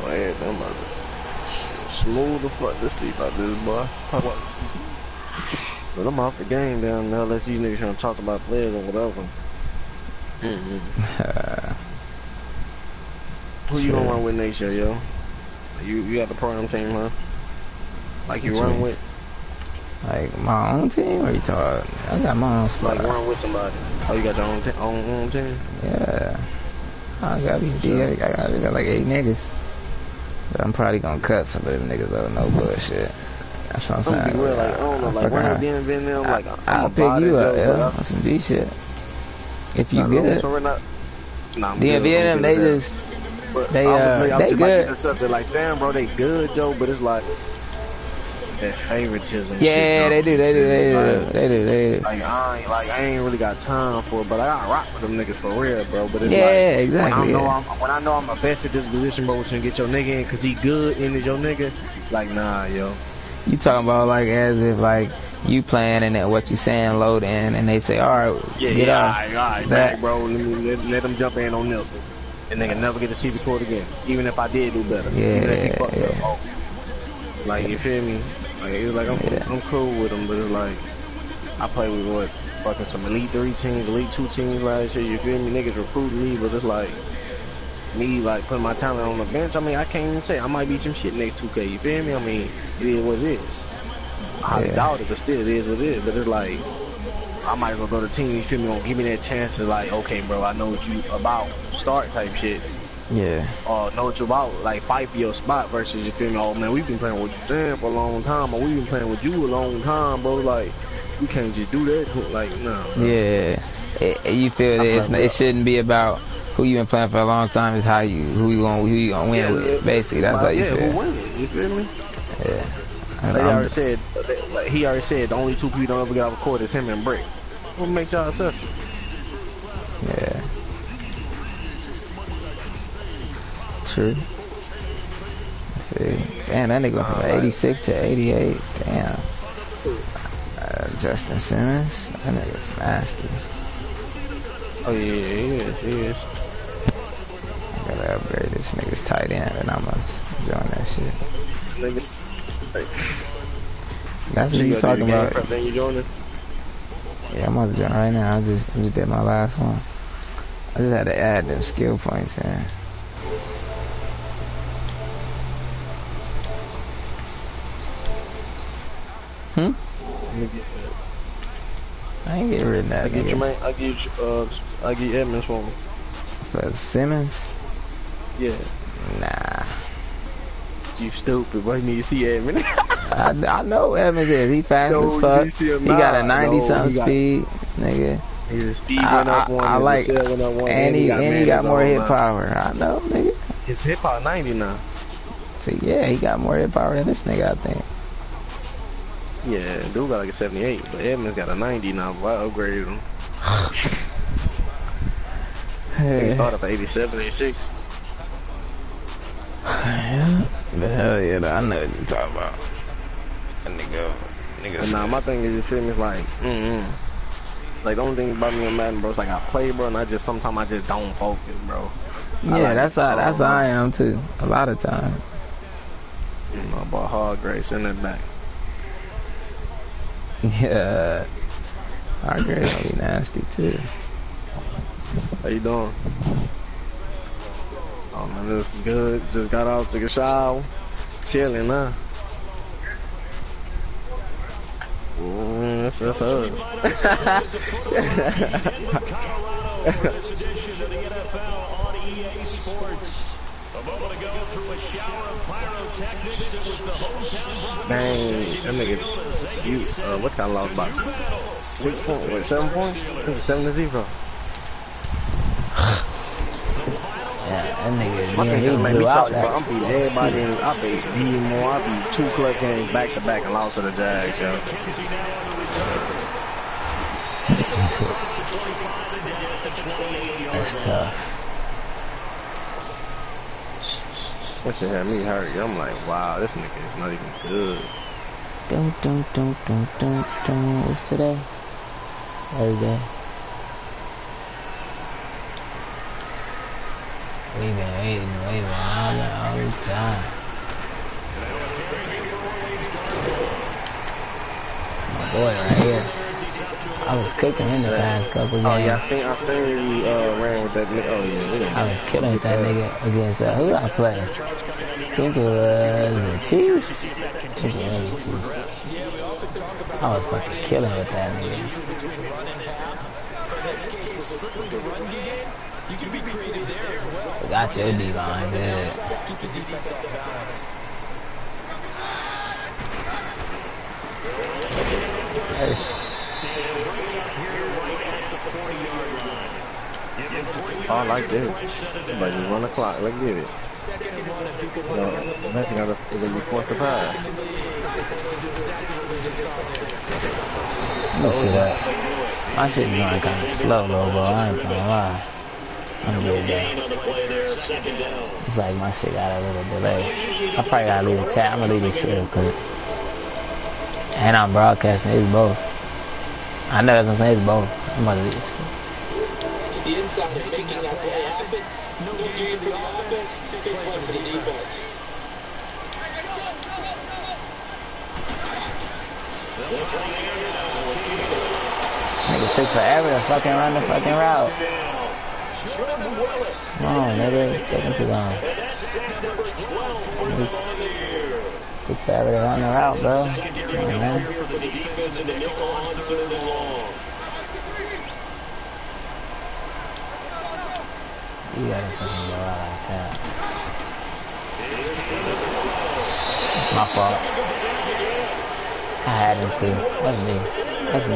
Oh, yeah, I'm about to smooth the fuck to sleep out this boy. But I'm off the game down now unless these niggas trying to talk about players or whatever. Who you gonna run with next year, yo? You got the program team, huh? Like you run with? Like my own team? Or you talking? I got my own squad. Like run with somebody. Oh, you got your own team? Yeah. I got like 8 niggas. But I'm probably gonna cut some of them niggas though, no bullshit. That's what I'm saying. I'm be real, like, I don't know, like run with DMV and them, like I'll pick you up, yeah, on some G shit. If you good. DMV and them, they just they good. Like damn, bro, they good, Joe, but it's like that favoritism. Yeah, shit, they do. Like I ain't really got time for it, but I gotta rock with them niggas for real, bro. But it's exactly. When I know I'm the best at this position, bro, to get your nigga in, cause he good and is your nigga. Like nah, yo. You talking about like as if like you playing and then what you saying load in, and they say all right, get off. All right, back, bro. Let them jump in on Nelson, and they can never get to see the court again, even if I did do better. Yeah. Like you feel me? Like it's like I'm cool with them, but it's like I play with what fucking some Elite 3 teams, Elite 2 teams last year. You feel me? Niggas recruiting me, but it's like me like putting my talent on the bench. I mean, I can't even say I might be some shit next 2K. You feel me? I mean, it is what it is. I highly doubt it, but still it is what it is. But it's like I might as well go to the team. You feel me? Gonna give me that chance to like, okay, bro, I know what you about. Start type shit. Yeah. Or know what you about, like fight for your spot versus, you feel me, oh man, we've been playing with you for a long time, or we've been playing with you a long time, bro. Like, we can't just do that. Like, no. Yeah. You feel that it shouldn't be about who you been playing for a long time, is who you gonna win with. Basically, that's how you feel. Who win? You feel me? Yeah. He already said the only 2 people don't ever get off the court is him and Brick. What makes y'all exception? Yeah. True. Damn, that nigga went from 86 to 88. Damn. Justin Simmons, that nigga's nasty. Oh yeah, he is. I gotta upgrade this nigga's tight end, and I'm gonna join that shit. That's what you talking about. Then you joining? Yeah, I'm about to join right now. I just did my last one. I just had to add them skill points in. I ain't getting rid of that. I get Edmonds for me. For Simmons? Yeah. Nah. You stupid, boy. You need to see Edmonds. I know Edmonds is. He fast as fuck. He got a 90-something speed, nigga. His speed went up one. I like, and he got more hit power. I know, nigga. His hit power 90 now. See, yeah, he got more hit power than this nigga, I think. Yeah, dude got like a 78, but Edmonds got a 90 now. But I upgraded him. He started for 87, 86. Yeah, but hell yeah, I know what you're talking about. That nigga. Nah, my thing is, you feel me? It's like, like the only thing about me on Madden, bro, is like I play, bro, and sometimes I just don't focus, bro. Yeah, like that's how I am too. A lot of times. You know, about hard grade, send that back. Yeah, hard grade gonna be nasty too. How you doing? Oh man, this is good. Just got off, took a shower, chilling, huh? That's us. Dang, that nigga, what kind of lost box? 6 points, what, 7 points? 7-0. Yeah, that nigga, my he made me blew out sorry, but I'm beating everybody in. I beat D-Moore, I beat 2 clutch games back to back and lost to the Jags, yo. That's tough. That shit had me hurt. I'm like, wow, this nigga is not even good. What's today? Thursday. We been waiting all the time. My boy right here. I was cooking in the past couple games. Oh yeah, I seen you ran with that nigga. Oh yeah. I was killing with that nigga against who I played? I think it was the Chiefs. I was fucking killing with that nigga. Got your D-line, good. Yes. Oh, I like this. But you run the clock. Let's get it. Imagine how you force the pass. Let me see that. My shit going kind of slow, though, bro. I ain't gonna lie. I'm good, though. It's like my shit got a little delay. I probably gotta leave the chat. I'm gonna leave this shit real quick. And I'm broadcasting. It's both. I know that's what I'm saying. It's both. I'm about to leave this shit. The inside of making that play happen. No big game for the offense, big play for the defense. Nigga took forever to fucking run the fucking route. Come on, nigga. It's taking too long. Took forever to run the route, bro. Come on, man. You gotta fucking go out like that. It's my fault. I had him too. That's me. That's me.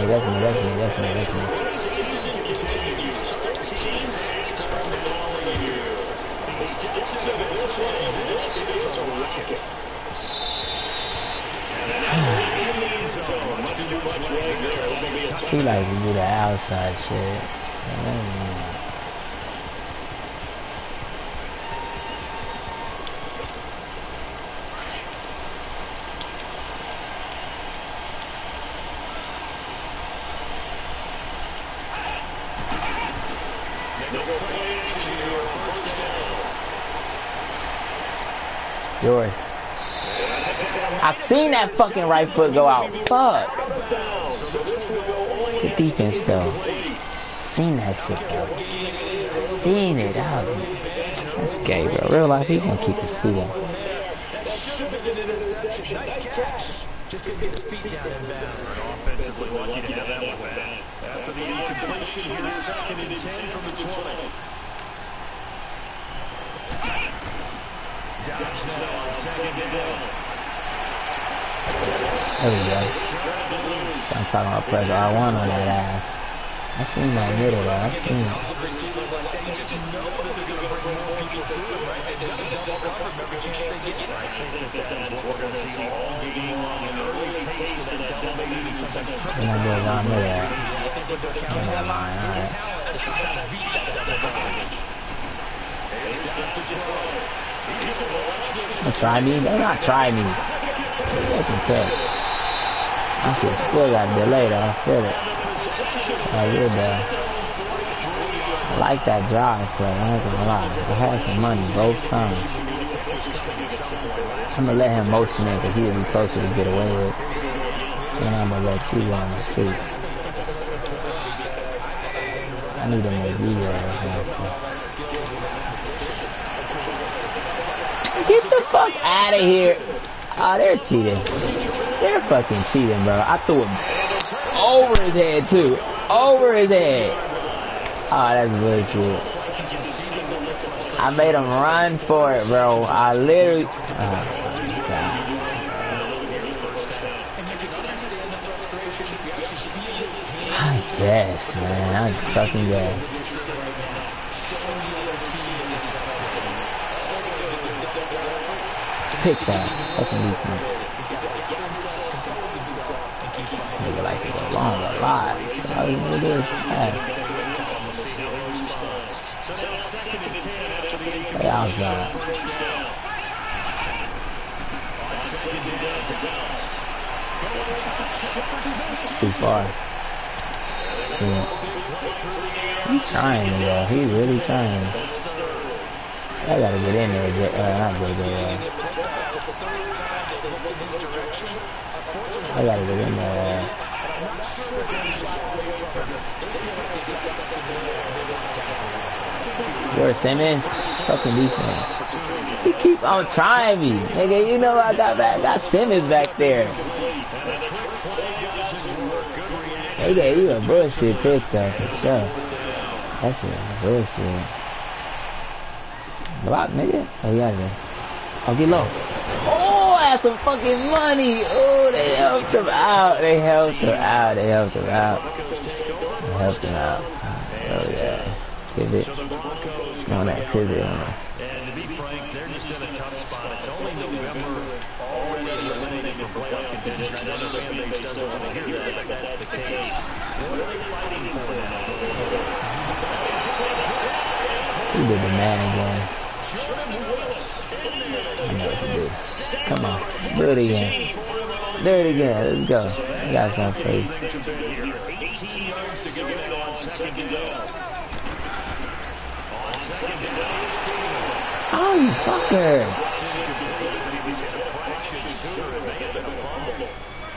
He likes to do the outside shit. Yours. I seen that fucking right foot go out. Fuck. Good defense though. Seen that shit though. Seen it out. That's gay, bro. Real life, he gonna keep his feet up. Just couldn't get his feet down in bounds. Offensively lucky to have that one back. After the incompletion, here's 2nd and 10 from the 20. Dodge now on 2nd down. There we go. I'm talking about press R1 on that ass. I seen that middle though. I seen it. You just know that they're going to bring more people to it, right? They've got a double cover. Remember, you can't get it. I think that is what we're going to see all game long. An early taste of that double, maybe even sometimes triple. I'm not doing that middle. I think what they're counting on Line, all right. to sometimes beat that double coverage. Try me? They're not try me. Fucking touch. I shit still got delayed though. I feel it. I did though. I like that drive play. I ain't gonna lie. I had some money both times. I'm gonna let him motion it because he'll be closer to get away with. Then I'm gonna let you on the street. I need to make you Get the fuck out of here. Oh, they're cheating. They're fucking cheating, bro. I threw him over his head, too. Over his head. Oh, that's bullshit. I made him run for it, bro. I literally... Oh, my God. I guess, man. I fucking guess. Pick that. Fucking beast me. This nigga like to go long a lot. So how do you do this? Play outside. Too far. See it. He's trying, yo. He's really trying. I gotta get in there, not JJ. I gotta get in there. Where's Simmons? Fucking defense. You keep on trying me, nigga. You know I got Simmons back there. They gave you a bullshit pick though, for sure. That's a bullshit. Block, nigga. Oh, you out of there. Oh, get low. Oh, that's some fucking money. Oh, they helped him out. They helped him out. Oh, yeah. Pivot. On that pivot. And to be frank, they're just in a tough spot. It's only November, already eliminated from playoff contention. I know the fan base doesn't want to hear that, but that's the case. What are they fighting for now? He did the man again. I know what to do. Come on. Do it again. Do it again. Let's go. I got some faith. 18 yards to go now on second down. Oh, you fucker.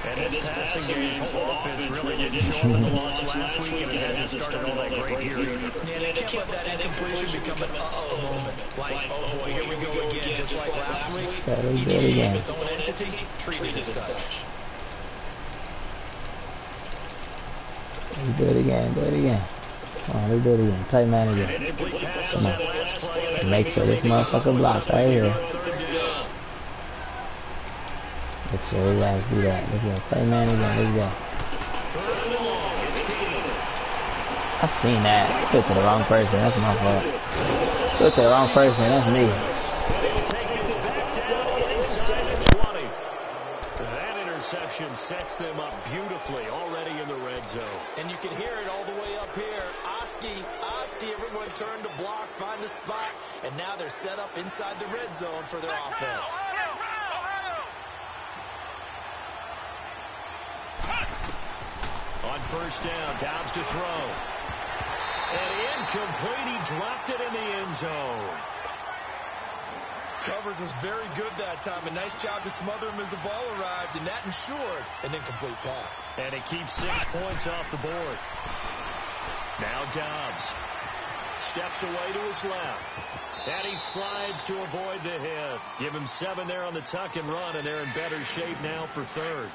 And this passing game's whole offense really didn't show in the loss last week, and it hasn't started all that great here. Yeah, they can't let that incompletion become an uh-oh moment. Like, oh boy, here we go again, just like last week. Each team is its own entity, treated as such. Let's do it again. Come on, let's do it again. Play man again. Come on. Make sure this motherfucker blocks right here. Make sure you guys do that. Let's go. Play man again. Let's go. I've seen that. Threw it to the wrong person. That's my fault. Threw it to the wrong person. That's me. Interception sets them up beautifully already in the red zone. And you can hear it all the way up here. Oski, everyone turned to block, find the spot, and now they're set up inside the red zone for their offense. On first down, Dobbs to throw. And incomplete, he dropped it in the end zone. Coverage was very good that time. A nice job to smother him as the ball arrived, and that ensured an incomplete pass. And it keeps 6 points off the board. Now Dobbs steps away to his left. And he slides to avoid the hit. Give him 7 there on the tuck and run, and they're in better shape now for third.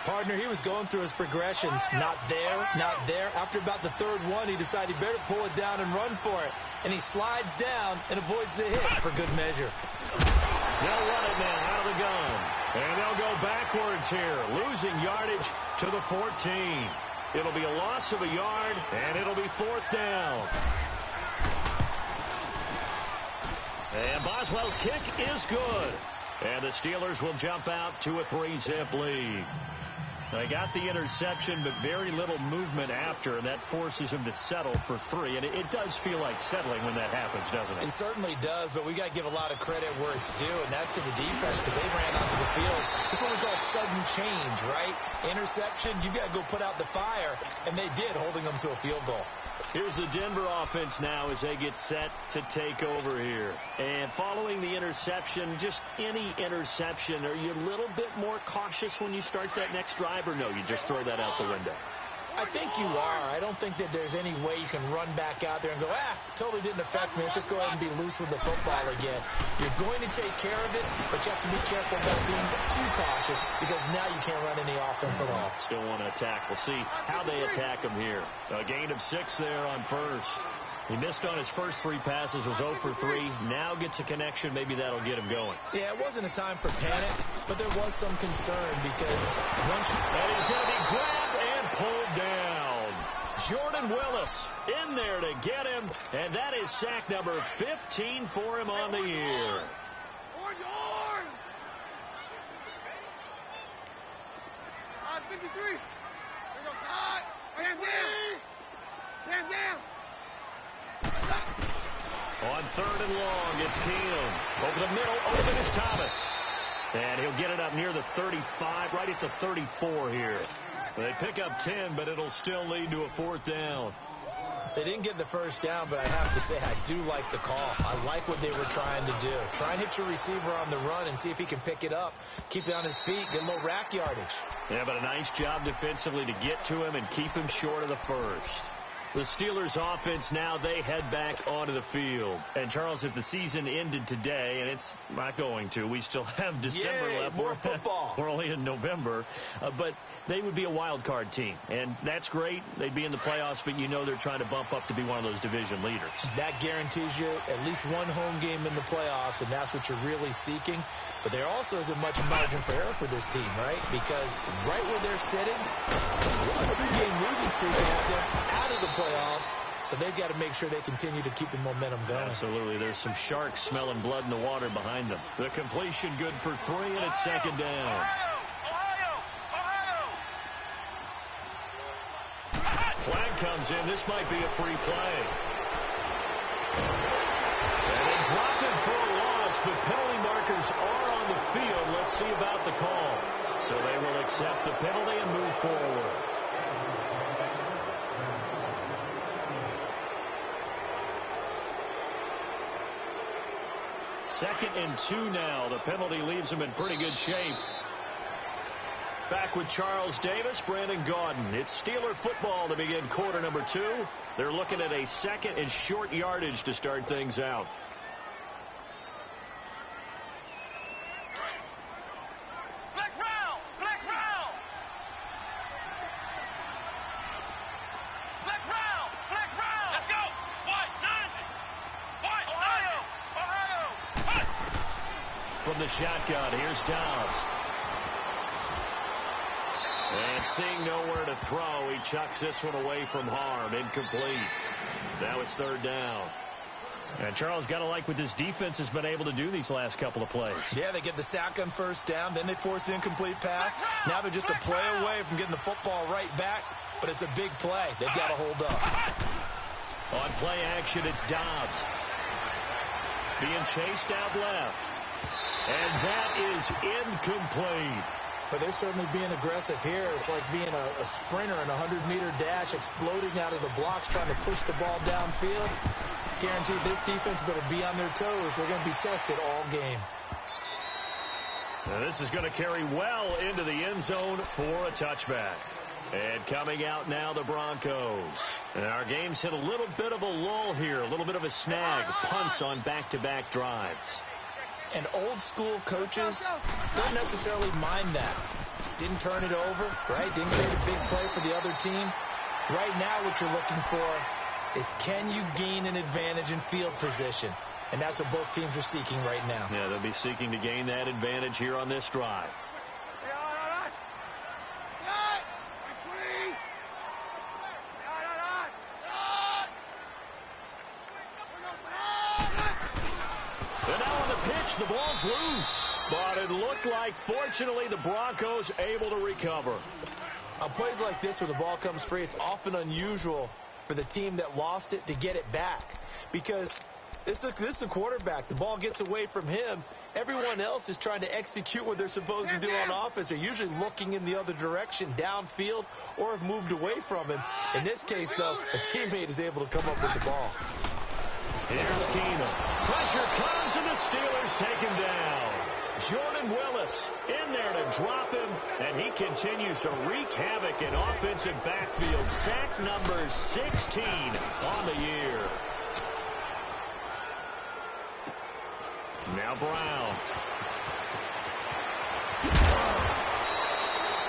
Partner, he was going through his progressions. Not there, not there. After about the third one, he decided he better pull it down and run for it. And he slides down and avoids the hit for good measure. They'll run it now out of the gun. And they'll go backwards here, losing yardage to the 14. It'll be a loss of a yard, and it'll be 4th down. And Boswell's kick is good. And the Steelers will jump out to a 3-zip lead. They got the interception, but very little movement after, and that forces him to settle for 3. And it does feel like settling when that happens, doesn't it? It certainly does, but we got to give a lot of credit where it's due, and that's to the defense, because they ran onto the field. This is what we call sudden change, right? Interception, you got to go put out the fire, and they did, holding them to a field goal. Here's the Denver offense now as they get set to take over here. And following the interception, just any interception, are you a little bit more cautious when you start that next drive, or no, you just throw that out the window? I think you are. I don't think that there's any way you can run back out there and go, totally didn't affect me. Let's just go ahead and be loose with the football again. You're going to take care of it, but you have to be careful about being too cautious, because now you can't run any offense at all. Still want to attack. We'll see how they attack him here. A gain of 6 there on first. He missed on his first 3 passes, was 0 for 3. Now gets a connection. Maybe that'll get him going. Yeah, it wasn't a time for panic, but there was some concern, because once you... And he's going to be grabbed and pulled down. Jordan Willis in there to get him, and that is sack number 15 for him on the year. Orange! 53. There you go. Stand down. On 3rd and long, it's Keenum. Over the middle, open is Thomas. And he'll get it up near the 35, right at the 34 here. They pick up 10, but it'll still lead to a 4th down. They didn't get the first down, but I have to say I do like the call. I like what they were trying to do. Try and hit your receiver on the run and see if he can pick it up, keep it on his feet, get a little rack yardage. Yeah, but a nice job defensively to get to him and keep him short of the first. The Steelers offense now, they head back onto the field. And, Charles, if the season ended today, and it's not going to, we still have December left. More football. We're only in November. But they would be a wild card team. And that's great. They'd be in the playoffs, but you know they're trying to bump up to be one of those division leaders. That guarantees you at least one home game in the playoffs, and that's what you're really seeking. But there also isn't much margin for error for this team, right? Because right where they're sitting, a 2-game losing streak to have them out of the playoffs. So they've got to make sure they continue to keep the momentum going. Absolutely. There's some sharks smelling blood in the water behind them. The completion good for 3, and it's second down. Flag comes in. This might be a free play. And they drop it for a loss, but penalty markers are on the field. Let's see about the call. So they will accept the penalty and move forward. Second and 2 now. The penalty leaves them in pretty good shape. Back with Charles Davis, Brandon Gaudin. It's Steeler football to begin quarter number 2. They're looking at a second and short yardage to start things out. From the shotgun, here's Dobbs. And seeing nowhere to throw, he chucks this one away from harm. Incomplete. Now it's third down. And Charles, got to like what this defense has been able to do these last couple of plays. Yeah, they get the sack on first down, then they force an incomplete pass. Now they're just a play away from getting the football right back, but it's a big play. They've got to hold up. On play action, it's Dobbs. Being chased out left. And that is incomplete. But they're certainly being aggressive here. It's like being a sprinter in a 100-meter dash, exploding out of the blocks, trying to push the ball downfield. Guaranteed this defense better be on their toes. They're going to be tested all game. Now this is going to carry well into the end zone for a touchback. And coming out now, the Broncos. And our game's hit a little bit of a lull here, a little bit of a snag. Punts on back-to-back drives. And old-school coaches don't necessarily mind that. Didn't turn it over, right? Didn't create a big play for the other team. Right now what you're looking for is, can you gain an advantage in field position? And that's what both teams are seeking right now. Yeah, they'll be seeking to gain that advantage here on this drive. And now on the pitch, the ball's loose. But it looked like, fortunately, the Broncos able to recover. On plays like this where the ball comes free, it's often unusual for the team that lost it to get it back. Because this is the quarterback. The ball gets away from him. Everyone else is trying to execute what they're supposed to do on offense. They're usually looking in the other direction, downfield, or have moved away from him. In this case, though, a teammate is able to come up with the ball. Here's Keenum. Pressure comes, and the Steelers take him down. Jordan Willis in there to drop him, and he continues to wreak havoc in offensive backfield. Sack number 16 on the year. Now Brown.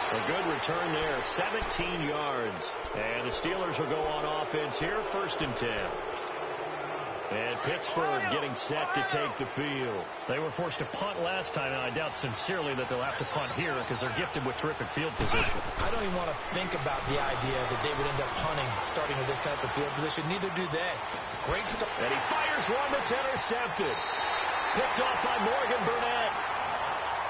A good return there, 17 yards. And the Steelers will go on offense here, 1st and 10. And Pittsburgh getting set to take the field. They were forced to punt last time, and I doubt sincerely that they'll have to punt here because they're gifted with terrific field position. I don't even want to think about the idea that they would end up punting starting with this type of field position. Neither do they. Great start. And he fires one that's intercepted. Picked off by Morgan Burnett.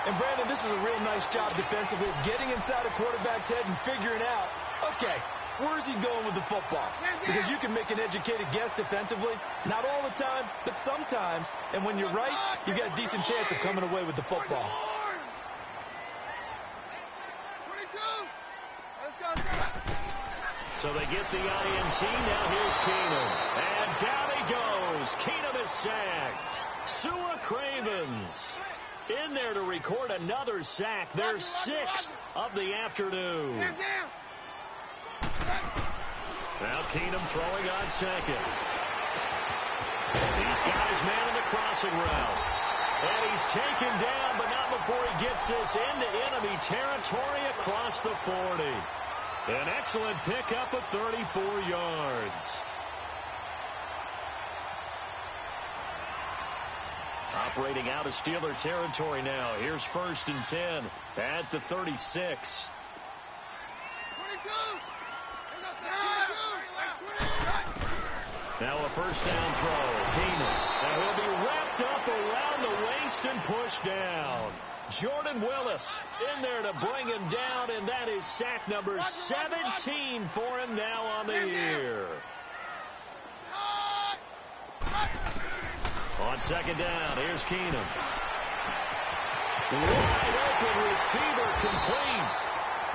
And, Brandon, this is a real nice job defensively of getting inside a quarterback's head and figuring out, okay, where's he going with the football? Because you can make an educated guess defensively. Not all the time, but sometimes. And when you're right, you've got a decent chance of coming away with the football. So they get the INT. Now here's Keenum. And down he goes. Keenum is sacked. Sua Cravens in there to record another sack. Their 6th of the afternoon. Now Keenum throwing on second. He's got his man in the crossing route. And he's taken down, but not before he gets this into enemy territory across the 40. An excellent pickup of 34 yards. Operating out of Steeler territory now. Here's 1st and 10 at the 36. Now a first down throw. Keenum. And he'll be wrapped up around the waist and pushed down. Jordan Willis in there to bring him down, and that is sack number 17 for him now on the year. On second down, here's Keenum. Wide open receiver complete.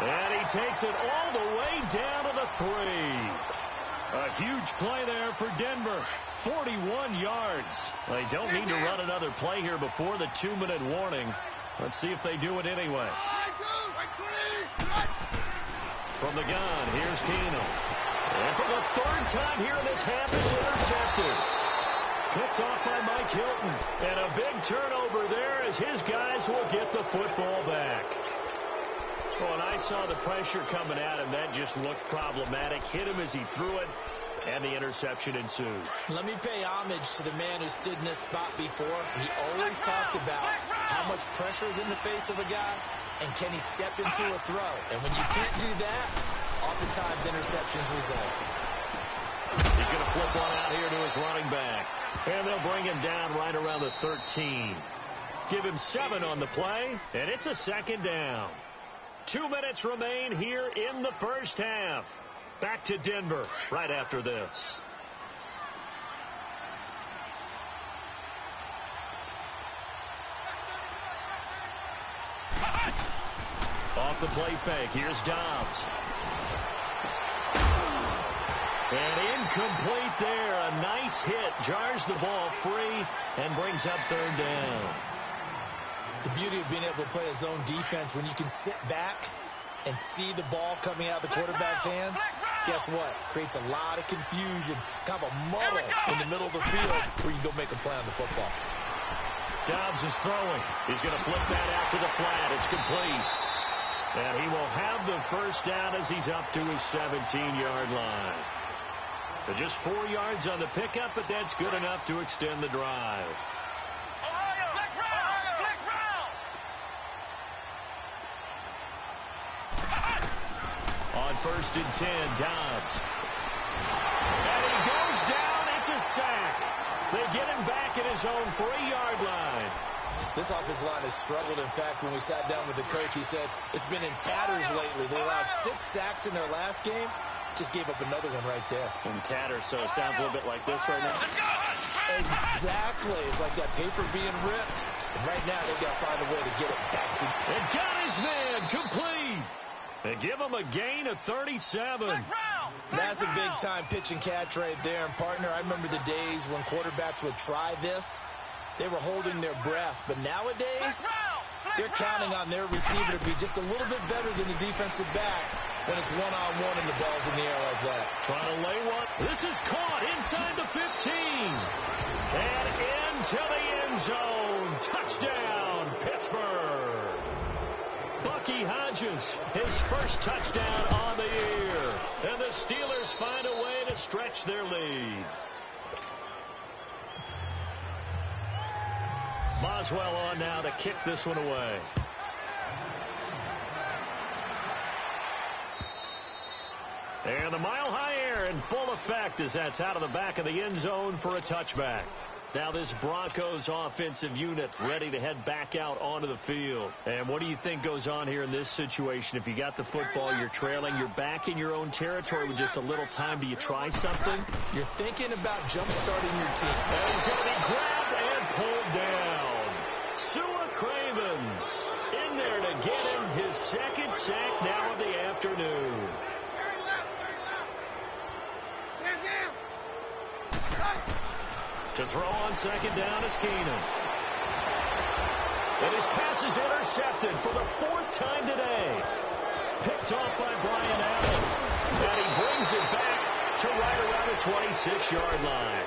And he takes it all the way down to the 3. A huge play there for Denver. 41 yards. They don't need to run another play here before the 2-minute warning. Let's see if they do it anyway. From the gun, here's Keenum. And for the 3rd time here in this half, it's intercepted. Picked off by Mike Hilton. And a big turnover there as his guys will get the football back. Well, and I saw the pressure coming at him. That just looked problematic. Hit him as he threw it, and the interception ensued. Let me pay homage to the man who stood in this spot before. He always talked about how much pressure is in the face of a guy, and can he step into a throw. And when you can't do that, oftentimes interceptions result. He's going to flip one out here to his running back. And they'll bring him down right around the 13. Give him 7 on the play, and it's a second down. 2 minutes remain here in the first half. Back to Denver right after this. Off the play fake, here's Dobbs. And incomplete there. A nice hit. Jars the ball free and brings up 3rd down. The beauty of being able to play a zone defense, when you can sit back and see the ball coming out of the quarterback's hands, guess what? Creates a lot of confusion, kind of a muddle in the middle of the field where you go make a play on the football. Dobbs is throwing. He's going to flip that out to the flat. It's complete. And he will have the first down as he's up to his 17-yard line. So just 4 yards on the pickup, but that's good enough to extend the drive. On 1st and 10, Dobbs. And he goes down. It's a sack. They get him back at his own 3-yard line. This offensive line has struggled. In fact, when we sat down with the coach, he said it's been in tatters lately. They allowed 6 sacks in their last game. Just gave up another one right there. In tatters, so it sounds a little bit like this right now. Exactly. It's like that paper being ripped. And right now, they've got to find a way to get it back to... And got his man complete. They give him a gain of 37. That's a big-time pitch and catch right there. And, partner, I remember the days when quarterbacks would try this. They were holding their breath. But nowadays, they're counting on their receiver to be just a little bit better than the defensive back when it's one-on-one and the ball's in the air like that. Trying to lay one. This is caught inside the 15. And into the end zone. Touchdown, Pittsburgh. Bucky Hodges, his first touchdown on the year. And the Steelers find a way to stretch their lead. Boswell on now to kick this one away. And the mile-high air in full effect as that's out of the back of the end zone for a touchback. Now this Broncos offensive unit ready to head back out onto the field. And what do you think goes on here in this situation? If you got the football, you're trailing, you're back in your own territory with just a little time. Do you try something? You're thinking about jump-starting your team. And he's going to be grabbed and pulled down. Sua Cravens in there to get him his second sack now of the afternoon. To throw on second down is Keenum. And his pass is intercepted for the 4th time today. Picked off by Brian Allen. And he brings it back to right around the 26-yard line.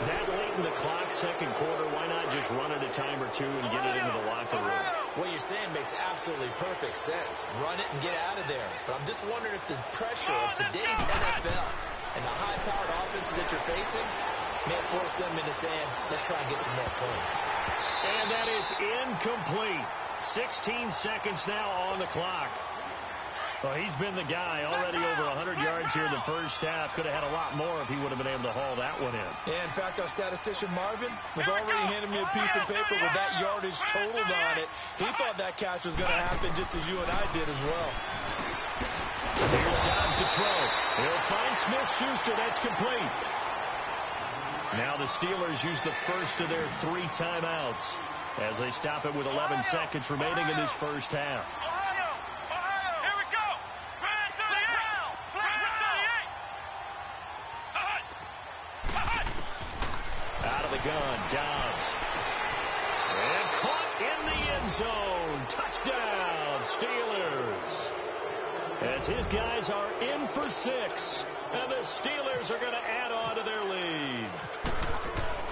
That late in the clock, second quarter, why not just run it a time or two and get it into the locker room? What you're saying makes absolutely perfect sense. Run it and get out of there. But I'm just wondering if the pressure of today's NFL and the high-powered offenses that you're facing may force them into saying, let's try and get some more points. And that is incomplete. 16 seconds now on the clock. Well, he's been the guy already over 100 yards here in the first half. Could have had a lot more if he would have been able to haul that one in. Yeah, in fact, our statistician Marvin was already handing me a piece of paper with that yardage totaled on it. He thought that catch was going to happen just as you and I did as well. Here's Dobbs to throw. He'll find Smith-Schuster. That's complete. Now the Steelers use the first of their 3 timeouts as they stop it with 11 seconds remaining in this first half. Out of the gun, Dobbs. And caught in the end zone. Touchdown, Steelers. As his guys are in for 6. And the Steelers are going to add on to their lead.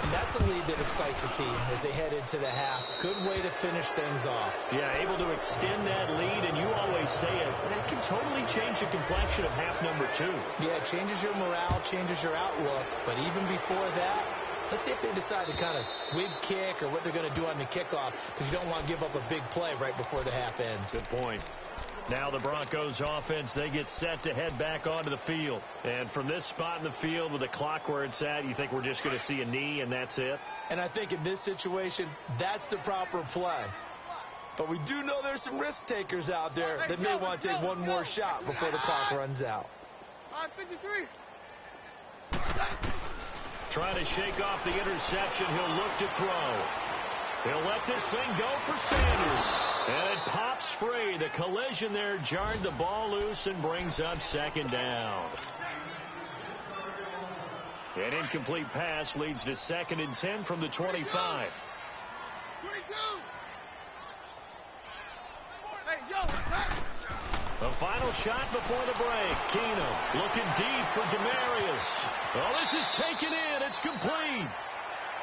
And that's a lead that excites a team as they head into the half. Good way to finish things off. Yeah, able to extend that lead, and you always say it, that can totally change the complexion of half number 2. Yeah, it changes your morale, changes your outlook. But even before that, let's see if they decide to kind of squib kick or what they're going to do on the kickoff, because you don't want to give up a big play right before the half ends. Good point. Now the Broncos offense, they get set to head back onto the field. And from this spot in the field with the clock where it's at, you think we're just going to see a knee and that's it? And I think in this situation, that's the proper play. But we do know there's some risk takers out there that may want to take one more shot before the clock runs out. 53. Trying to shake off the interception. He'll look to throw. He'll let this thing go for Sanders. And it pops free. The collision there jarred the ball loose and brings up second down. An incomplete pass leads to 2nd and 10 from the 25. 22. Hey, yo, The final shot before the break. Keenum looking deep for Demarius. Oh, this is taken in. It's complete.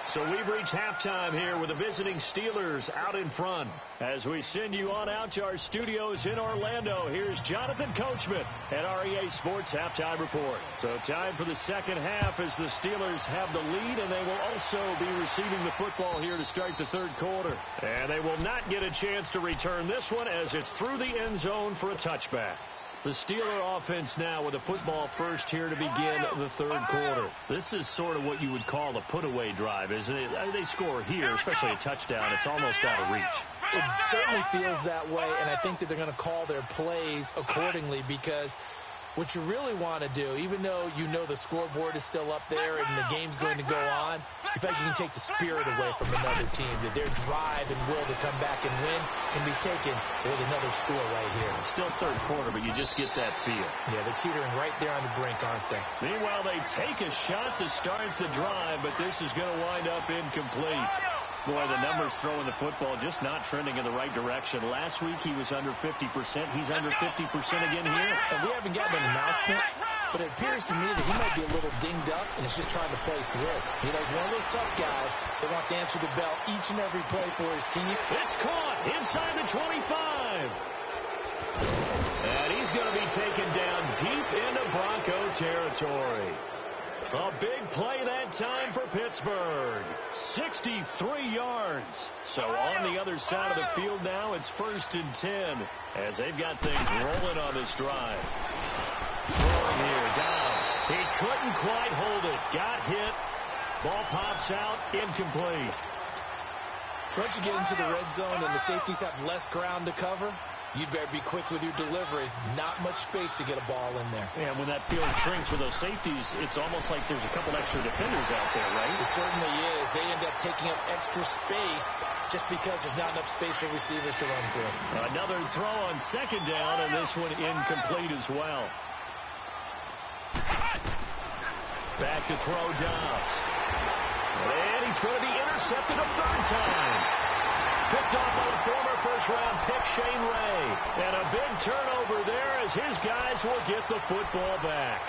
So we've reached halftime here with the visiting Steelers out in front. As we send you on out to our studios in Orlando, here's Jonathan Coachman at REA Sports Halftime Report. So time for the second half as the Steelers have the lead, and they will also be receiving the football here to start the third quarter. And they will not get a chance to return this one as it's through the end zone for a touchback. The Steeler offense now with a football first here to begin the third quarter. This is sort of what you would call a put-away drive, isn't it? They score here, especially a touchdown. It's almost out of reach. It certainly feels that way, and I think that they're going to call their plays accordingly, because what you really want to do, even though you know the scoreboard is still up there and the game's going to go on, in fact, you can take the spirit away from another team, that their drive and will to come back and win can be taken with another score right here. It's still third quarter, but you just get that feel. Yeah, they're teetering right there on the brink, aren't they? Meanwhile, they take a shot to start the drive, but this is going to wind up incomplete. Boy, the numbers throwing the football just not trending in the right direction. Last week he was under 50%. He's under 50% again here. And we haven't gotten an announcement, but it appears to me that he might be a little dinged up and is just trying to play through. You know, he's one of those tough guys that wants to answer the bell each and every play for his team. It's caught inside the 25. And he's going to be taken down deep into Bronco territory. A big play that time for Pittsburgh. 63 yards. So on the other side of the field now, it's 1st and 10 as they've got things rolling on this drive. Throwing here, Dobbs. He couldn't quite hold it. Got hit. Ball pops out. Incomplete. Once you get into the red zone and the safeties have less ground to cover, you'd better be quick with your delivery. Not much space to get a ball in there. And when that field shrinks with those safeties, it's almost like there's a couple extra defenders out there, right? It certainly is. They end up taking up extra space just because there's not enough space for receivers to run through. Another throw on second down, and this one incomplete as well. Back to throw Dobbs. And he's going to be intercepted a third time. Picked off by the former first-round pick, Shane Ray. And a big turnover there as his guys will get the football back.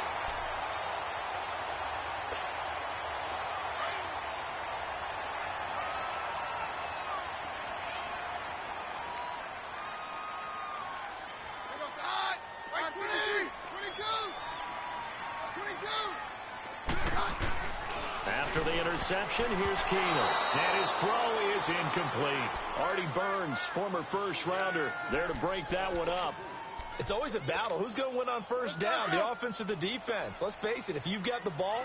After the interception, here's Keenum. And his throw is incomplete. Artie Burns, former first-rounder, there to break that one up. It's always a battle. Who's going to win on first down, the offense or the defense? Let's face it, if you've got the ball,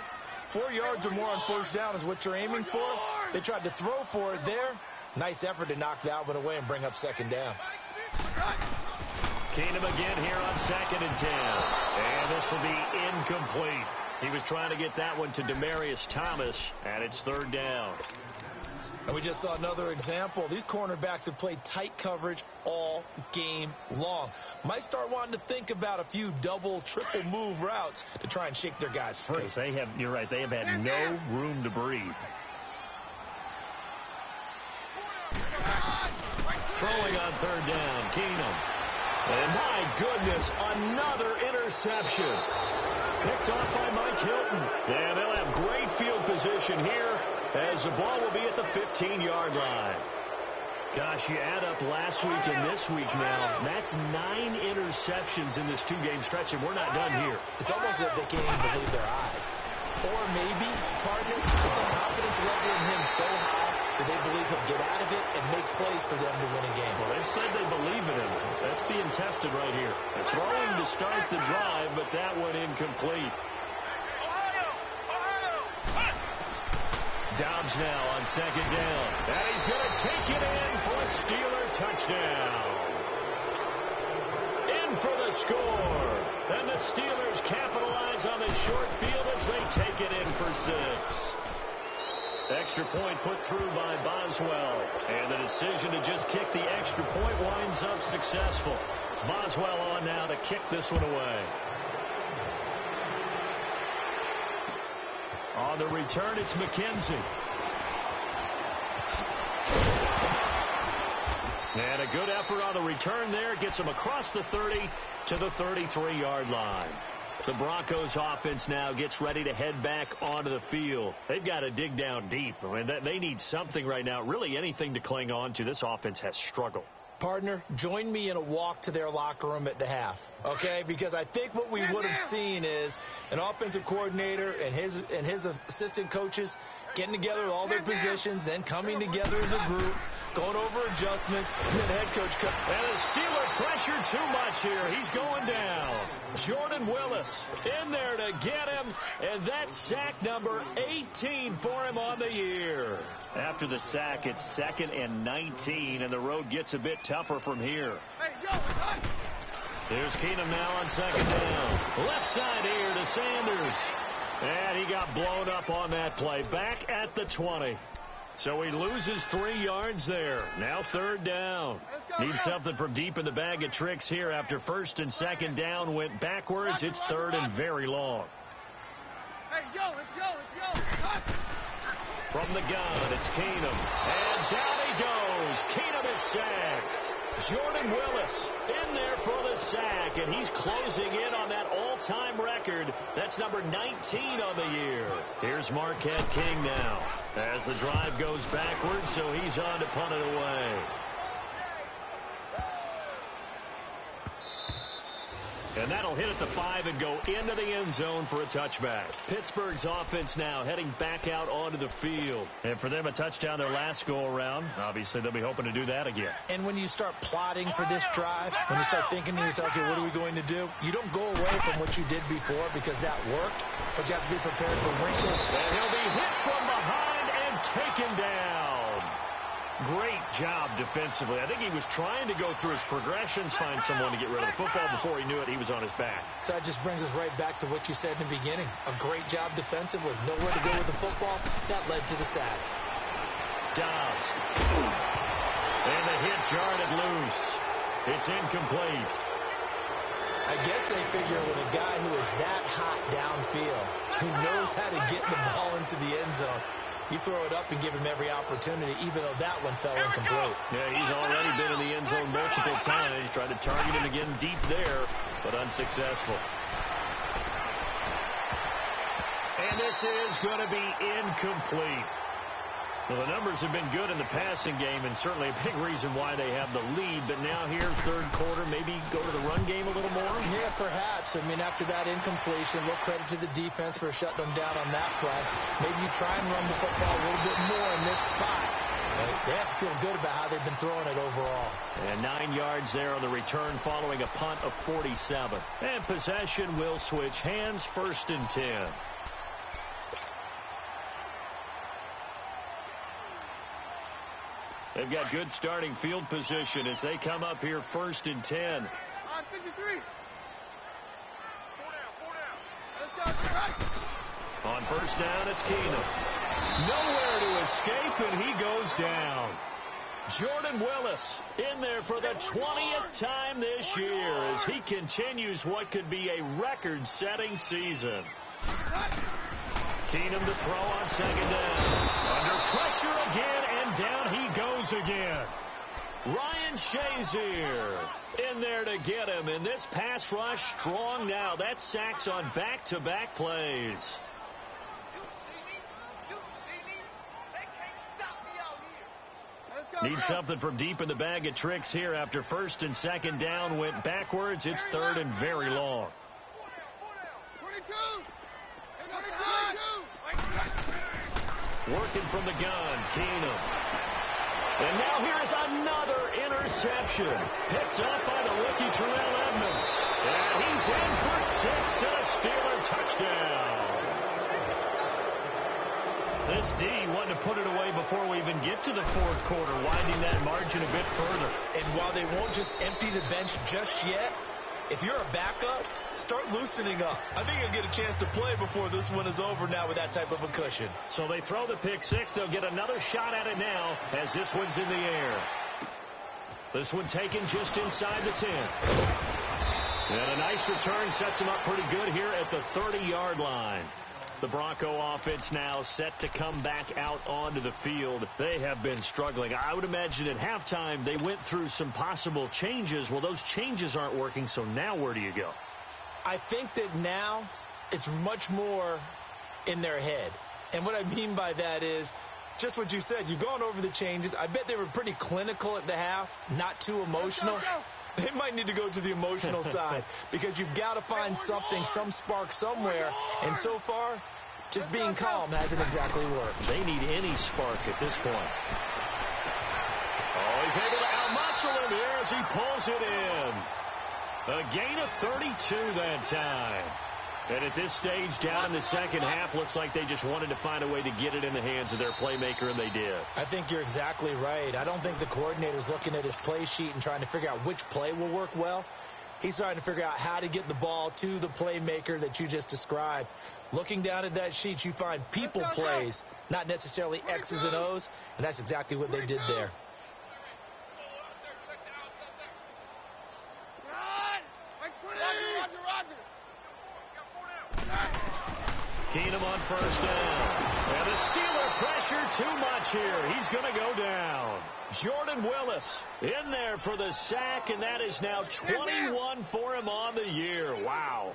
4 yards or more on first down is what you're aiming for. They tried to throw for it there. Nice effort to knock that one away and bring up second down. Keenum again here on 2nd and 10. And this will be incomplete. He was trying to get that one to Demaryius Thomas, and it's 3rd down. And we just saw another example. These cornerbacks have played tight coverage all game long. Might start wanting to think about a few double, triple move routes to try and shake their guys free. They have, you're right, they have had no room to breathe. Throwing on 3rd down, Keenum. And my goodness, another interception. Picked off by Mike Hilton. And they'll have great field position here as the ball will be at the 15-yard line. Gosh, you add up last week and this week now. That's 9 interceptions in this 2-game stretch, and we're not done here. It's almost as if they can't even believe their eyes. Or maybe, partner, is the confidence level in him so high that they believe he'll get out of it and make plays for them to win a game. Well, they've said they believe in him. That's being tested right here. They're throwing to start the drive, but that one incomplete. Dobbs now on 2nd down. And he's going to take it in for a Steeler touchdown. In for the score. And the Steelers capitalize on the short field as they take it in for 6. Extra point put through by Boswell. And the decision to just kick the extra point winds up successful. Boswell on now to kick this one away. On the return, it's McKenzie. And a good effort on the return there. Gets him across the 30 to the 33-yard line. The Broncos offense now gets ready to head back onto the field. They've got to dig down deep. I mean, they need something right now, really anything to cling on to. This offense has struggled. Partner, join me in a walk to their locker room at the half, okay? Because I think what we would have seen is an offensive coordinator and his assistant coaches getting together with all their positions, then coming together as a group, going over adjustments, and then the head coach comes. And the Steeler pressure too much here. He's going down. Jordan Willis in there to get him, and that's sack number 18 for him on the year. After the sack, it's 2nd and 19, and the road gets a bit tougher from here. Here's Keenum now on 2nd down. Left side here to Sanders. And he got blown up on that play. Back at the 20. So he loses 3 yards there. Now 3rd down. Needs something from deep in the bag of tricks here after 1st and 2nd down went backwards. It's 3rd and very long. From the gun, it's Keenum. And down he goes. Keenum is sacked. Jordan Willis in there for the sack, and he's closing in on that all-time record. That's number 19 on the year. Here's Marquette King now as the drive goes backwards, so he's on to punt it away. And that'll hit at the 5 and go into the end zone for a touchback. Pittsburgh's offense now heading back out onto the field. And for them, a touchdown their last go-around. Obviously, they'll be hoping to do that again. And when you start plotting for this drive, when you start thinking to yourself, okay, what are we going to do? You don't go away from what you did before because that worked, but you have to be prepared for wrinkles. And he'll be hit from behind and taken down. Great job defensively. I think he was trying to go through his progressions, find someone to get rid of the football. Before he knew it, he was on his back. So that just brings us right back to what you said in the beginning. A great job defensively. Nowhere to go with the football. That led to the sack. Dobbs. And the hit jarred it loose. It's incomplete. I guess they figure with a guy who is that hot downfield, who knows how to get the ball into the end zone, you throw it up and give him every opportunity, even though that one fell incomplete. Yeah, he's already been in the end zone multiple times. Tried to target him again deep there, but unsuccessful. And this is going to be incomplete. Well, the numbers have been good in the passing game, and certainly a big reason why they have the lead. But now here, third quarter, maybe go to the run game a little more? Yeah, perhaps. I mean, after that incompletion, a little credit to the defense for shutting them down on that play. Maybe you try and run the football a little bit more in this spot. They have to feel good about how they've been throwing it overall. And 9 yards there on the return following a punt of 47. And possession will switch hands, 1st and 10. They've got good starting field position as they come up here 1st and 10. On 53. Let's go. On 1st down, it's Keenum. Nowhere to escape, and he goes down. Jordan Willis in there for the 20th time this year as he continues what could be a record-setting season. Keenum to throw on 2nd down. Under pressure again, and down he goes again. Ryan Shazier in there to get him, and this pass rush strong now. That's sacks on back-to-back plays. Need something from deep in the bag of tricks here after 1st and 2nd down went backwards. It's 3rd and very long. 22. Working from the gun, Keenum. And now here is another interception. Picked up by the rookie Terrell Edmonds. And he's in for 6 and a Steeler touchdown. This D wanted to put it away before we even get to the 4th quarter, widening that margin a bit further. And while they won't just empty the bench just yet, if you're a backup, start loosening up. I think you'll get a chance to play before this one is over now with that type of a cushion. So they throw the pick 6. They'll get another shot at it now as this one's in the air. This one taken just inside the 10. And a nice return sets them up pretty good here at the 30-yard line. The Bronco offense now set to come back out onto the field. They have been struggling. I would imagine at halftime they went through some possible changes. Well, those changes aren't working, so now where do you go? I think that now it's much more in their head. And what I mean by that is just what you said. You've gone over the changes. I bet they were pretty clinical at the half, not too emotional. They might need to go to the emotional side because you've got to find something, some spark somewhere. And so far, just being calm hasn't exactly worked. They need any spark at this point. Oh, he's able to outmuscle him here as he pulls it in. A gain of 32 that time. And at this stage, down in the second half, looks like they just wanted to find a way to get it in the hands of their playmaker, and they did. I think you're exactly right. I don't think the coordinator's looking at his play sheet and trying to figure out which play will work well. He's trying to figure out how to get the ball to the playmaker that you just described. Looking down at that sheet, you find people plays, not necessarily X's and O's, and that's exactly what they did there. Keenum on 1st down. And the Steeler pressure too much here. He's going to go down. Jordan Willis in there for the sack, and that is now 21 for him on the year. Wow.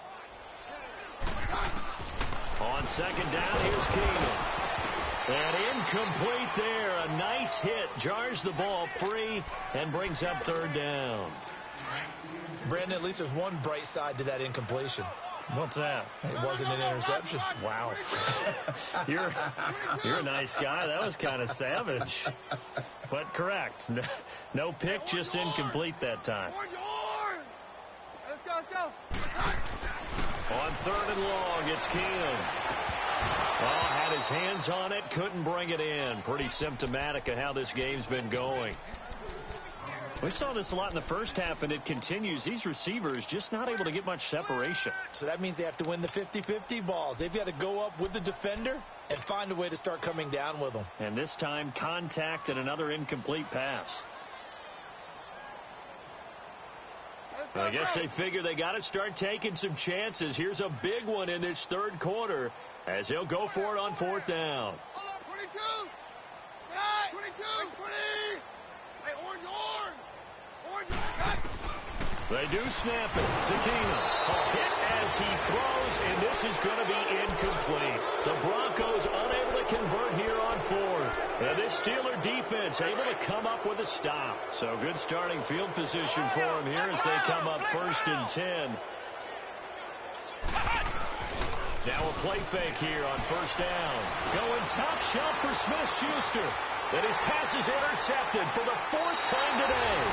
On 2nd down, here's Keenum. And incomplete there. A nice hit. Jars the ball free and brings up 3rd down. Brandon, at least there's one bright side to that incompletion. What's that? It wasn't an interception. Wow. You're a nice guy. That was kind of savage. But correct. No pick, just incomplete that time. Let's go. On 3rd and long, it's Keenum. Well, had his hands on it, couldn't bring it in. Pretty symptomatic of how this game's been going. We saw this a lot in the first half, and it continues. These receivers just not able to get much separation. So that means they have to win the 50-50 balls. They've got to go up with the defender and find a way to start coming down with them. And this time, contact and another incomplete pass. I guess they figure they got to start taking some chances. Here's a big one in this 3rd quarter as he'll go for it on 4th down. Hey, orange. Orange, cut. They do snap it to Keenum. A hit as he throws, and this is going to be incomplete. The Broncos unable to convert here on fourth. And this Steeler defense able to come up with a stop. So good starting field position for them here as they come up 1st and 10. Now a play fake here on 1st down. Going top shelf for Smith-Schuster. And his pass is intercepted for the 4th time today.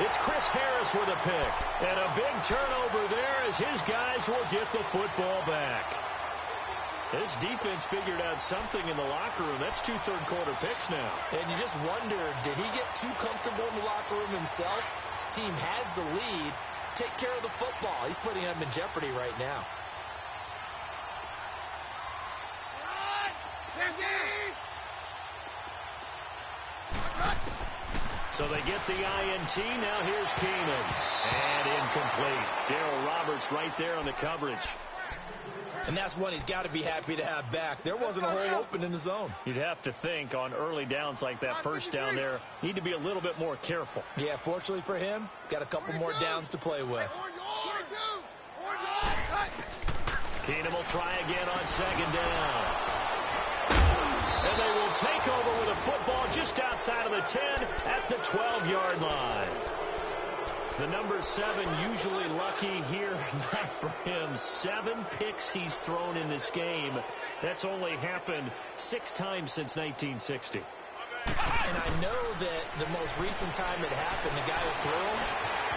It's Chris Harris with a pick. And a big turnover there as his guys will get the football back. This defense figured out something in the locker room. That's 2 third-quarter picks now. And you just wonder, did he get too comfortable in the locker room himself? His team has the lead. Take care of the football. He's putting them in jeopardy right now. So they get the INT. Now here's Keenum. And incomplete. Darryl Roberts right there on the coverage. And that's one he's got to be happy to have back. There wasn't a hole open in the zone. You'd have to think on early downs like that 1st down there, need to be a little bit more careful. Yeah, fortunately for him, got a couple more downs to play with. Keenum will try again on 2nd down. And they will take over with a football just outside of the 10 at the 12-yard line. The number 7 usually lucky here, not for him. 7 picks he's thrown in this game. That's only happened 6 times since 1960. And I know that the most recent time it happened, the guy who threw him,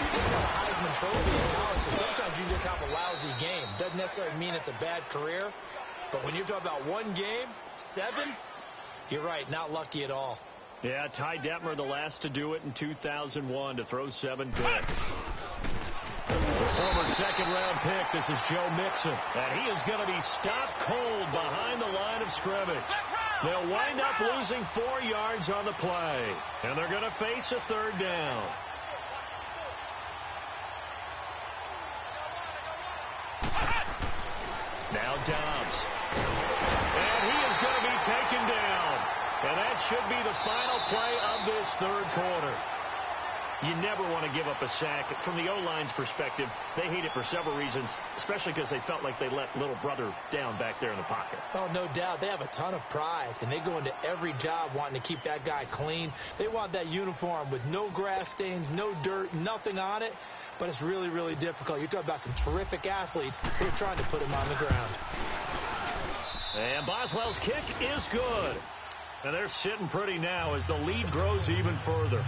he won a Heisman Trophy in college, so sometimes you just have a lousy game. Doesn't necessarily mean it's a bad career, but when you're talking about one game, 7, you're right, not lucky at all. Yeah, Ty Detmer, the last to do it in 2001, to throw 7 picks. The former 2nd-round pick, this is Joe Mixon. And he is going to be stopped cold behind the line of scrimmage. They'll wind up losing 4 yards on the play. And they're going to face a 3rd down. Now Dobbs. And he is going to be taken down. And that should be the final play of this 3rd quarter. You never want to give up a sack. From the O-line's perspective, they hate it for several reasons, especially because they felt like they let little brother down back there in the pocket. Oh, no doubt. They have a ton of pride, and they go into every job wanting to keep that guy clean. They want that uniform with no grass stains, no dirt, nothing on it. But it's really, really difficult. You're talking about some terrific athletes who are trying to put him on the ground. And Boswell's kick is good. And they're sitting pretty now as the lead grows even further.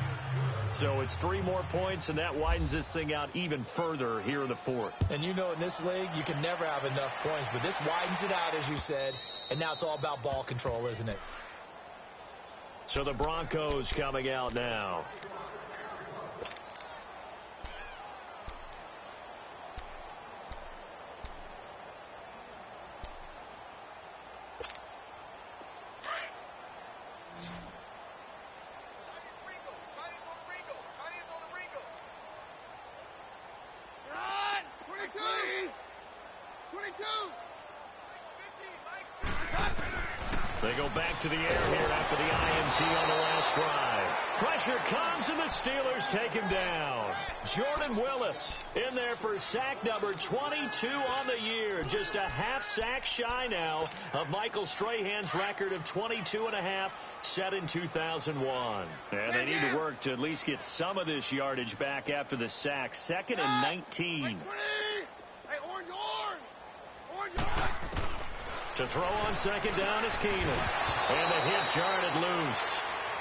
So it's 3 more points, and that widens this thing out even further here in the 4th. And you know in this league, you can never have enough points. But this widens it out, as you said. And now it's all about ball control, isn't it? So the Broncos coming out now. They go back to the air here after the INT on the last drive. Pressure comes, and the Steelers take him down. Jordan Willis in there for sack number 22 on the year. Just a half sack shy now of Michael Strahan's record of 22.5 set in 2001. And they need to work to at least get some of this yardage back after the sack. 2nd and 19. To throw on 2nd down is Keenum. And the hit jarred loose.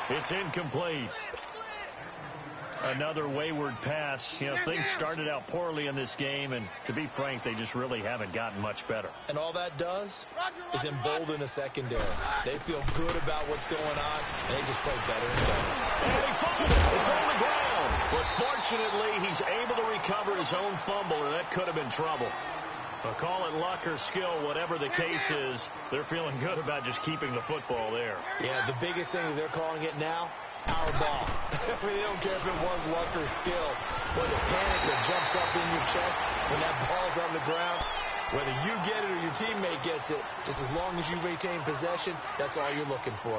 It's incomplete. Another wayward pass. You know, things started out poorly in this game, and to be frank, they just really haven't gotten much better. And all that does is embolden a secondary. They feel good about what's going on, and they just play better and better. And he fumbled it. It's on the ground. But fortunately, he's able to recover his own fumble, or that could have been trouble. But call it luck or skill, whatever the case is, they're feeling good about just keeping the football there. Yeah, the biggest thing that they're calling it now, our ball. I mean, they don't care if it was luck or skill. Or the panic that jumps up in your chest when that ball's on the ground. Whether you get it or your teammate gets it, just as long as you retain possession, that's all you're looking for.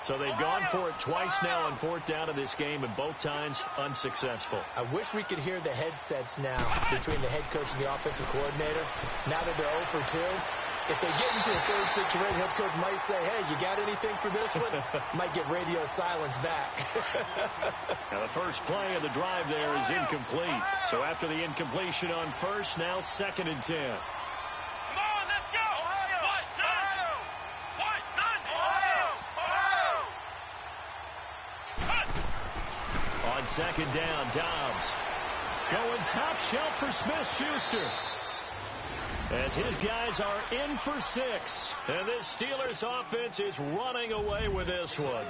So they've gone for it twice now on 4th down in this game, and both times unsuccessful. I wish we could hear the headsets now between the head coach and the offensive coordinator. Now that they're 0 for 2, if they get into a third situation, head coach might say, hey, you got anything for this one? Might get radio silence back. Now the first play of the drive there is incomplete. So after the incompletion on 1st, now 2nd and 10. On 2nd down, Dobbs going top shelf for Smith-Schuster, as his guys are in for 6. And this Steelers offense is running away with this one.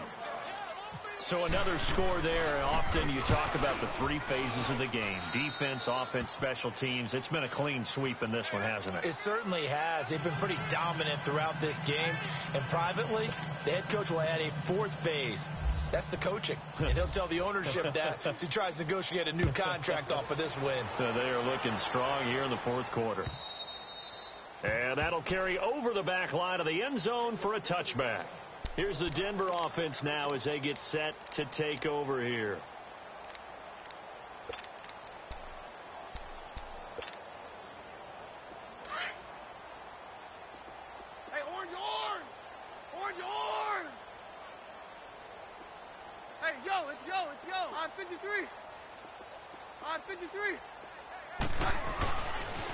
So another score there. Often you talk about the 3 phases of the game: defense, offense, special teams. It's been a clean sweep in this one, hasn't it? It certainly has. They've been pretty dominant throughout this game. And privately, the head coach will add a 4th phase. That's the coaching. And he'll tell the ownership that as he tries to negotiate a new contract off of this win. They are looking strong here in the 4th quarter. And that'll carry over the back line of the end zone for a touchback. Here's the Denver offense now as they get set to take over here. Hey, orange! Orange! Hey, it's yo! On 53!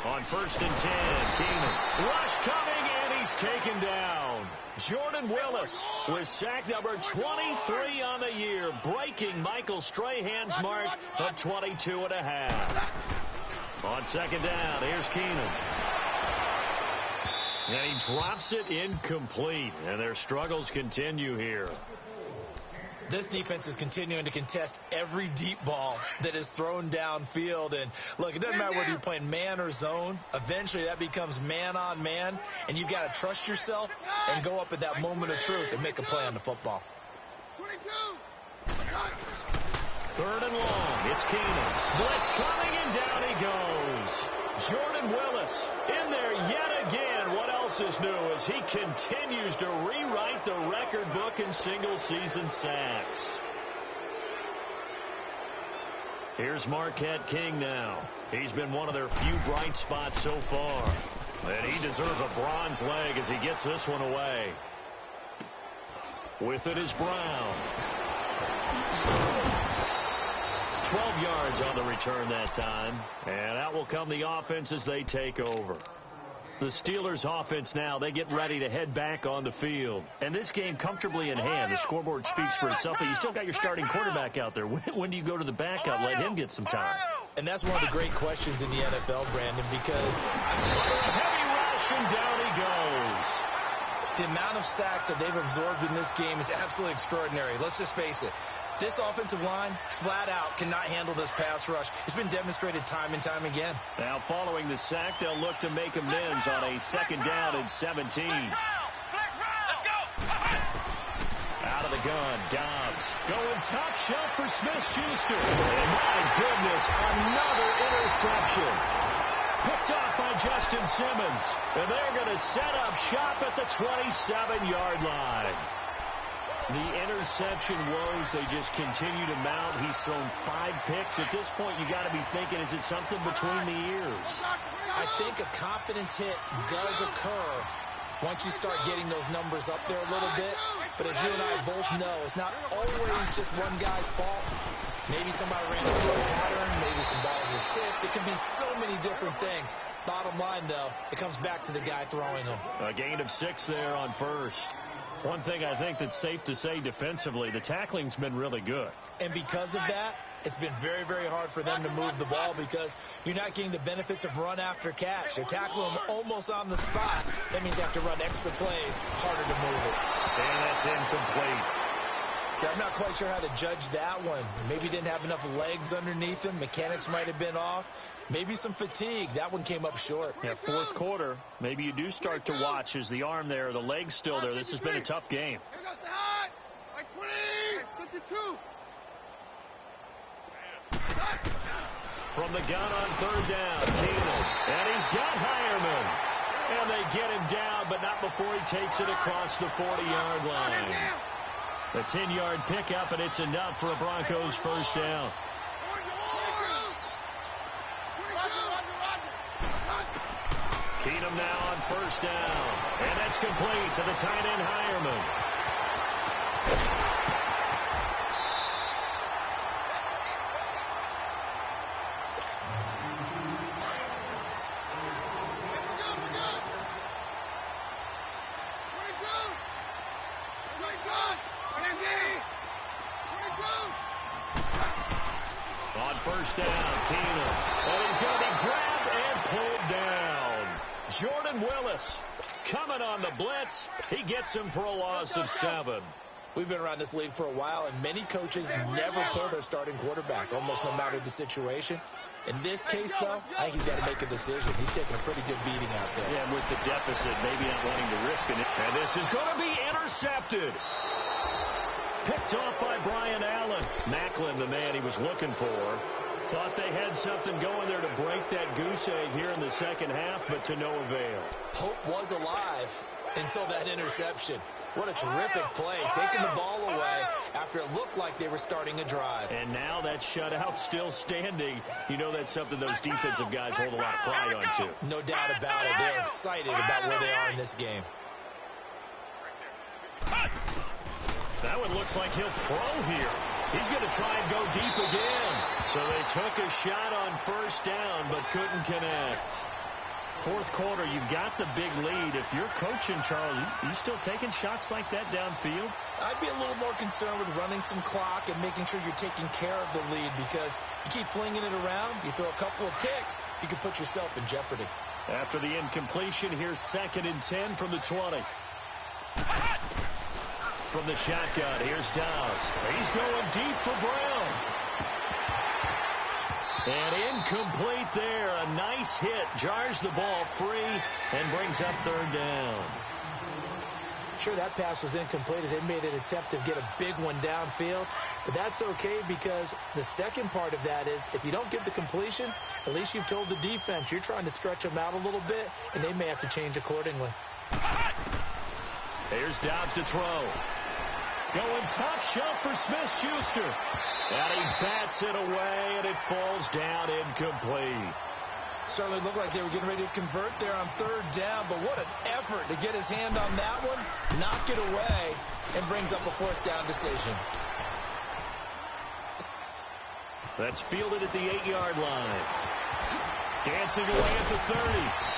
On 1st and 10, Keenan. Rush coming, and he's taken down. Jordan Willis with sack number 23 on the year, breaking Michael Strahan's mark of 22 and a half. On 2nd down, here's Keenan. And he drops it incomplete, and their struggles continue here. This defense is continuing to contest every deep ball that is thrown downfield. And, look, it doesn't matter whether you're playing man or zone. Eventually, that becomes man-on-man, and you've got to trust yourself and go up at that moment of truth and make a play on the football. 3rd and long. It's Keenan. Blitz coming, and down he goes. Jordan Willis in there yet again. What else is new as he continues to rewrite the record book in single-season sacks. Here's Marquette King now. He's been one of their few bright spots so far. And he deserves a bronze leg as he gets this one away. With it is Brown. 12 yards on the return that time. And out will come the offense as they take over. The Steelers offense now, they get ready to head back on the field. And this game comfortably in hand. The scoreboard speaks for itself, but you still got your starting quarterback out there. When do you go to the backup? Let him get some time. And that's one of the great questions in the NFL, Brandon, because heavy rush, and down he goes. The amount of sacks that they've absorbed in this game is absolutely extraordinary. Let's just face it. This offensive line, flat out, cannot handle this pass rush. It's been demonstrated time and time again. Now, following the sack, they'll look to make amends on a 2nd down and 17. Out of the gun, Dobbs going top shelf for Smith-Schuster. And my goodness, another interception. Picked off by Justin Simmons. And they're going to set up shop at the 27-yard line. The interception woes, they just continue to mount. He's thrown 5 picks. At this point, you got to be thinking, is it something between the ears? I think a confidence hit does occur once you start getting those numbers up there a little bit. But as you and I both know, it's not always just one guy's fault. Maybe somebody ran a throw pattern. Maybe some balls were tipped. It could be so many different things. Bottom line, though, it comes back to the guy throwing them. A gain of 6 there on 1st. One thing I think that's safe to say defensively, the tackling's been really good. And because of that, it's been very, very hard for them to move the ball because you're not getting the benefits of run after catch. You're tackling them almost on the spot. That means you have to run extra plays, harder to move it. And that's incomplete. So I'm not quite sure how to judge that one. Maybe he didn't have enough legs underneath him. Mechanics might have been off. Maybe some fatigue. That one came up short. Yeah, 4th quarter. Maybe you do start to watch as the arm there, the leg's still there. This has been a tough game. Here goes the high. Like 20. 52. From the gun on 3rd down, Keenan. And he's got Hireman. And they get him down, but not before he takes it across the 40-yard line. A 10-yard pickup, and it's enough for a Broncos first down. Keenum now on first down. And that's complete to the tight end, Hireman. On first down, Keenum. And he's going to be grabbed and pulled down. Jordan Willis coming on the blitz. He gets him for a loss of 7. We've been around this league for a while, and many coaches never pull their starting quarterback, almost no matter the situation. In this case, though, I think he's got to make a decision. He's taking a pretty good beating out there. Yeah, and with the deficit, maybe not wanting to risk it. And this is going to be intercepted. Picked off by Brian Allen. Macklin, the man he was looking for. Thought they had something going there to break that goose egg here in the second half, but to no avail. Hope was alive until that interception. What a terrific play, taking the ball away after it looked like they were starting a drive. And now that shutout still standing. You know that's something those defensive guys hold a lot of pride on, too. No doubt about it. They're excited about where they are in this game. That one looks like he'll throw here. He's going to try and go deep again. So they took a shot on first down, but couldn't connect. Fourth quarter, you've got the big lead. If you're coaching, Charles, you still taking shots like that downfield? I'd be a little more concerned with running some clock and making sure you're taking care of the lead, because you keep flinging it around, you throw a couple of picks, you can put yourself in jeopardy. After the incompletion, here's 2nd and 10 from the 20. From the shotgun, here's Downs. He's going deep for Brown. And incomplete there. A nice hit. Jars the ball free and brings up 3rd down. Sure, that pass was incomplete as they made an attempt to get a big one downfield. But that's okay, because the second part of that is if you don't get the completion, at least you've told the defense you're trying to stretch them out a little bit, and they may have to change accordingly. Here's Dobbs to throw. Going top shelf for Smith-Schuster. And he bats it away, and it falls down incomplete. Certainly looked like they were getting ready to convert there on 3rd down, but what an effort to get his hand on that one, knock it away, and brings up a 4th down decision. That's fielded at the 8-yard line. Dancing away at the 30.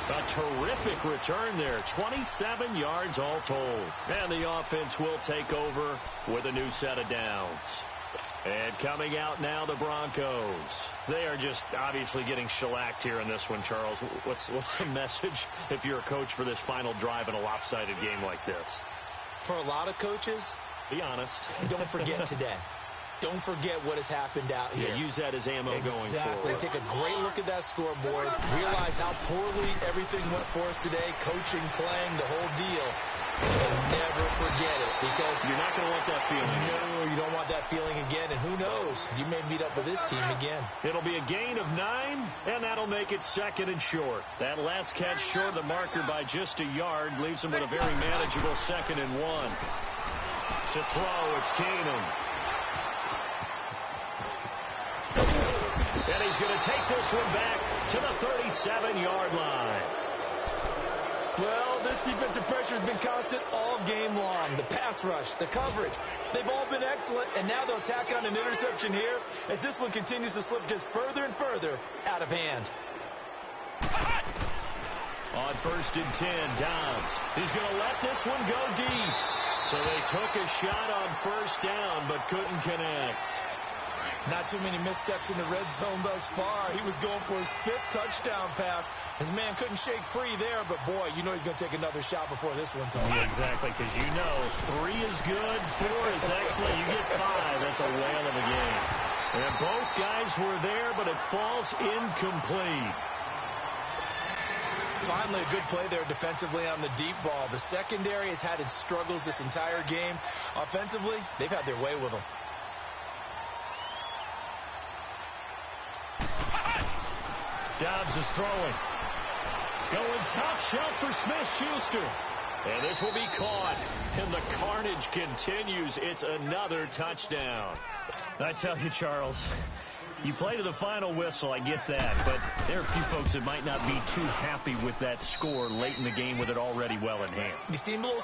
A terrific return there. 27 yards all told. And the offense will take over with a new set of downs. And coming out now, the Broncos. They are just obviously getting shellacked here in this one, Charles. What's the message if you're a coach for this final drive in a lopsided game like this? For a lot of coaches, be honest. Don't forget today. Don't forget what has happened out here. Yeah, use that as ammo going forward. Exactly. Take a great look at that scoreboard. Realize how poorly everything went for us today. Coaching, playing, the whole deal. And never forget it, because you're not going to want that feeling. No, you don't want that feeling again. And who knows? You may meet up with this team again. It'll be a gain of 9, and that'll make it 2nd and short. That last catch short of the marker by just a yard leaves him with a very manageable 2nd and 1. To throw, it's Keenum. And he's going to take this one back to the 37-yard line. Well, this defensive pressure has been constant all game long. The pass rush, the coverage, they've all been excellent, and now they'll tack on an interception here as this one continues to slip just further and further out of hand. On 1st and 10, Downs. He's going to let this one go deep. So they took a shot on 1st down, but couldn't connect. Not too many missteps in the red zone thus far. He was going for his 5th touchdown pass. His man couldn't shake free there, but boy, you know he's going to take another shot before this one's over. Yeah, exactly, because you know 3 is good, 4 is excellent. You get 5, that's a whale of a game. And both guys were there, but it falls incomplete. Finally, a good play there defensively on the deep ball. The secondary has had its struggles this entire game. Offensively, they've had their way with them. Dobbs is throwing. Going top shelf for Smith-Schuster. And this will be caught. And the carnage continues. It's another touchdown. I tell you, Charles, you play to the final whistle, I get that. But there are a few folks that might not be too happy with that score late in the game with it already well in hand. You seem a little